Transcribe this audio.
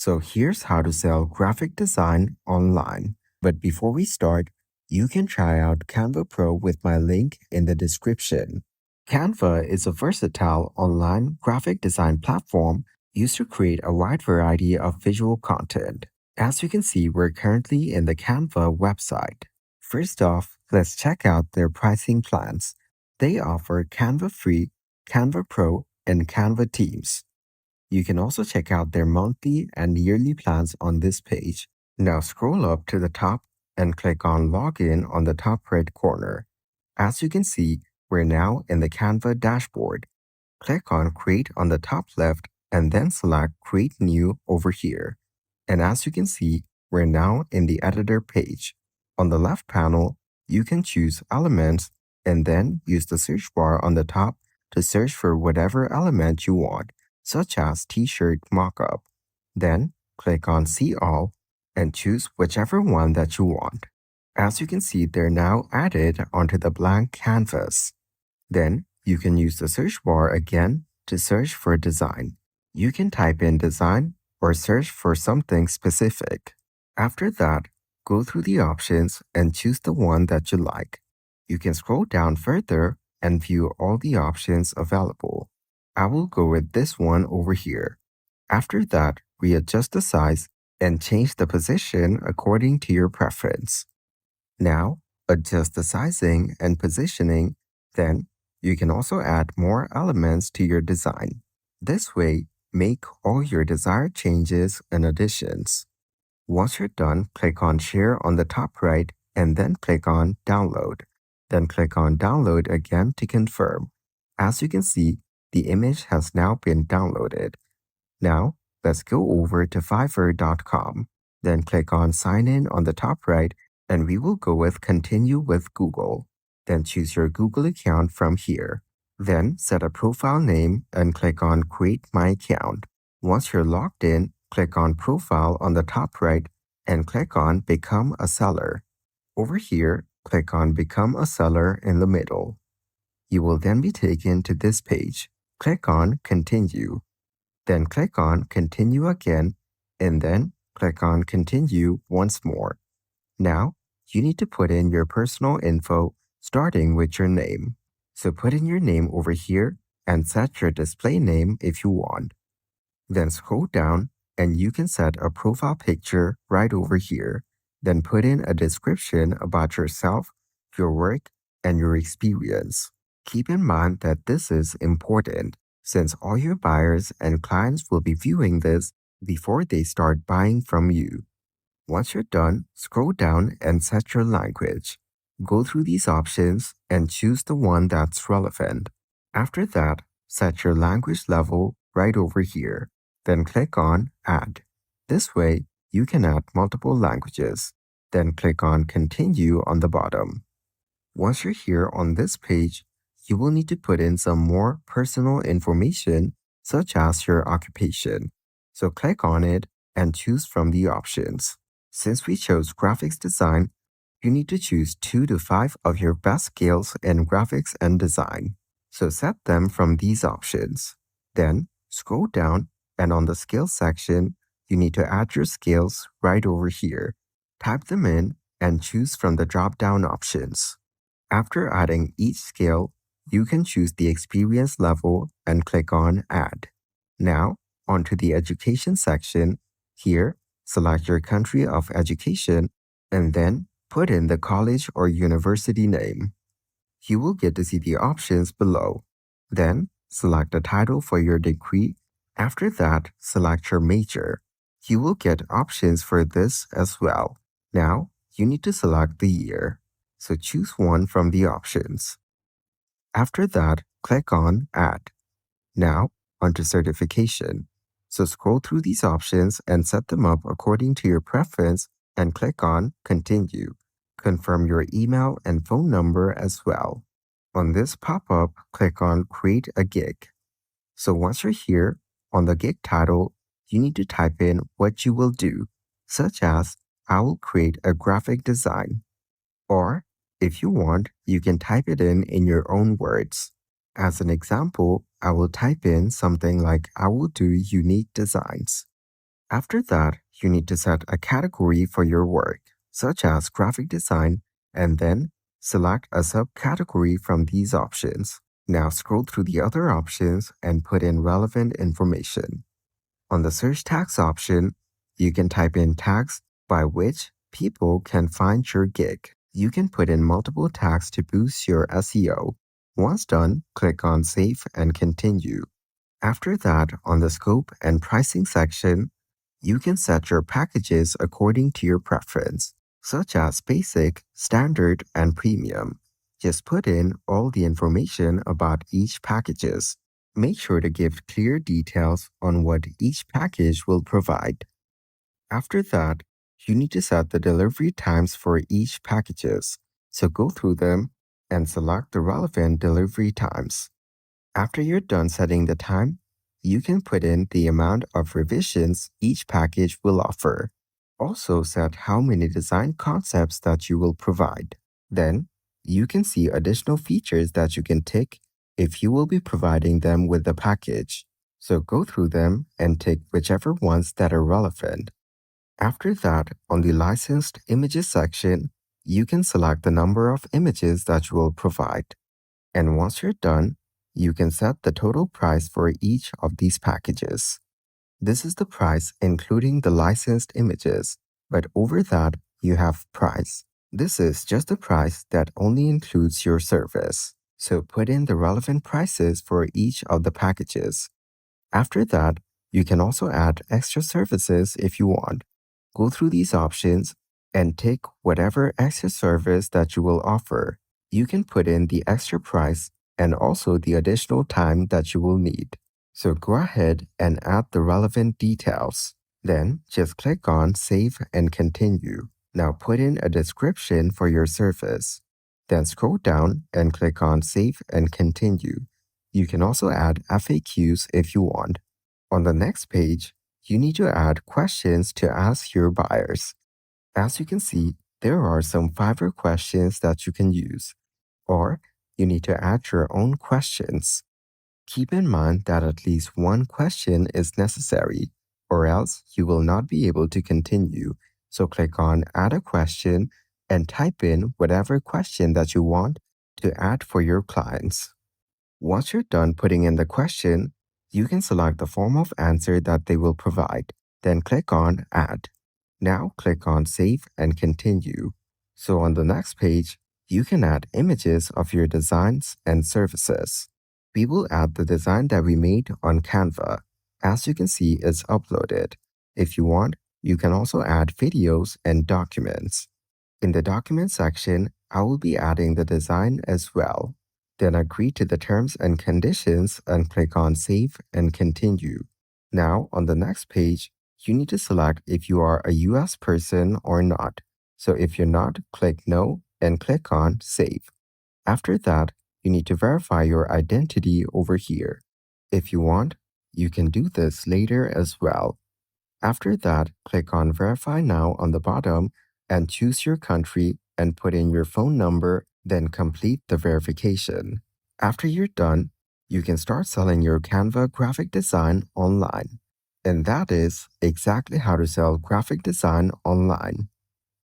So here's how to sell graphic design online. But before we start, you can try out Canva Pro with my link in the description. Canva is a versatile online graphic design platform used to create a wide variety of visual content. As you can see, we're currently in the Canva website. First off, let's check out their pricing plans. They offer Canva Free, Canva Pro, and Canva Teams. You can also check out their monthly and yearly plans on this page. Now scroll up to the top and click on Login on the top right corner. As you can see, we're now in the Canva dashboard. Click on Create on the top left and then select Create New over here. And as you can see, we're now in the editor page. On the left panel, you can choose Elements and then use the search bar on the top to search for whatever element you want, such as T-shirt mockup. Then click on See All and choose whichever one that you want. As you can see, they're now added onto the blank canvas. Then you can use the search bar again to search for design. You can type in design or search for something specific. After that, go through the options and choose the one that you like. You can scroll down further and view all the options available. I will go with this one over here. After that, readjust the size and change the position according to your preference. Now, adjust the sizing and positioning, then you can also add more elements to your design. This way, make all your desired changes and additions. Once you're done, click on Share on the top right and then click on Download. Then click on Download again to confirm. As you can see, the image has now been downloaded. Now, let's go over to Fiverr.com. Then click on Sign In on the top right and we will go with Continue with Google. Then choose your Google account from here. Then set a profile name and click on Create My Account. Once you're logged in, click on Profile on the top right and click on Become a Seller. Over here, click on Become a Seller in the middle. You will then be taken to this page. Click on Continue. Then click on Continue again and then click on Continue once more. Now, you need to put in your personal info starting with your name. So put in your name over here and set your display name if you want. Then scroll down and you can set a profile picture right over here. Then put in a description about yourself, your work, and your experience. Keep in mind that this is important since all your buyers and clients will be viewing this before they start buying from you. Once you're done, scroll down and set your language. Go through these options and choose the one that's relevant. After that, set your language level right over here. Then click on Add. This way, you can add multiple languages. Then click on Continue on the bottom. Once you're here on this page, you will need to put in some more personal information such as your occupation. So click on it and choose from the options. Since we chose graphics design, you need to choose 2 to 5 of your best skills in graphics and design. So set them from these options. Then scroll down and on the skills section, you need to add your skills right over here. Type them in and choose from the drop-down options. After adding each skill, you can choose the experience level and click on Add. Now, onto the education section. Here, select your country of education and then put in the college or university name. You will get to see the options below. Then, select the title for your degree. After that, select your major. You will get options for this as well. Now, you need to select the year. So choose one from the options. After that, click on Add. Now, onto certification. So scroll through these options and set them up according to your preference and click on Continue. Confirm your email and phone number as well. On this pop-up, click on Create a Gig. So once you're here, on the gig title, you need to type in what you will do, such as, I will create a graphic design. Or, if you want, you can type it in your own words. As an example, I will type in something like I will do unique designs. After that, you need to set a category for your work, such as graphic design, and then select a subcategory from these options. Now scroll through the other options and put in relevant information. On the search tags option, you can type in tags by which people can find your gig. You can put in multiple tags to boost your SEO. Once done, click on Save and Continue. After that, on the scope and pricing section, you can set your packages according to your preference, such as basic, standard, and premium. Just put in all the information about each packages. Make sure to give clear details on what each package will provide. After that, you need to set the delivery times for each packages. So go through them and select the relevant delivery times. After you're done setting the time, you can put in the amount of revisions each package will offer. Also set how many design concepts that you will provide. Then, you can see additional features that you can tick if you will be providing them with the package. So go through them and tick whichever ones that are relevant. After that, on the licensed images section, you can select the number of images that you will provide. And once you're done, you can set the total price for each of these packages. This is the price including the licensed images, but over that, you have price. This is just the price that only includes your service. So put in the relevant prices for each of the packages. After that, you can also add extra services if you want. Go through these options and tick whatever extra service that you will offer. You can put in the extra price and also the additional time that you will need. So go ahead and add the relevant details. Then just click on Save and Continue. Now put in a description for your service. Then scroll down and click on Save and Continue. You can also add FAQs if you want. On the next page, you need to add questions to ask your buyers. As you can see, there are some Fiverr questions that you can use, or you need to add your own questions. Keep in mind that at least one question is necessary, or else you will not be able to continue. So click on Add a Question and type in whatever question that you want to add for your clients. Once you're done putting in the question, you can select the form of answer that they will provide. Then click on Add. Now click on Save and Continue. So on the next page, you can add images of your designs and services. We will add the design that we made on Canva. As you can see, it's uploaded. If you want, you can also add videos and documents. In the document section, I will be adding the design as well. Then agree to the terms and conditions and click on Save and Continue. Now, on the next page, you need to select if you are a US person or not. So if you're not, click No and click on Save. After that, you need to verify your identity over here. If you want, you can do this later as well. After that, click on Verify Now on the bottom and choose your country and put in your phone number, then complete the verification. After you're done, you can start selling your Canva graphic design online. And that is exactly how to sell graphic design online.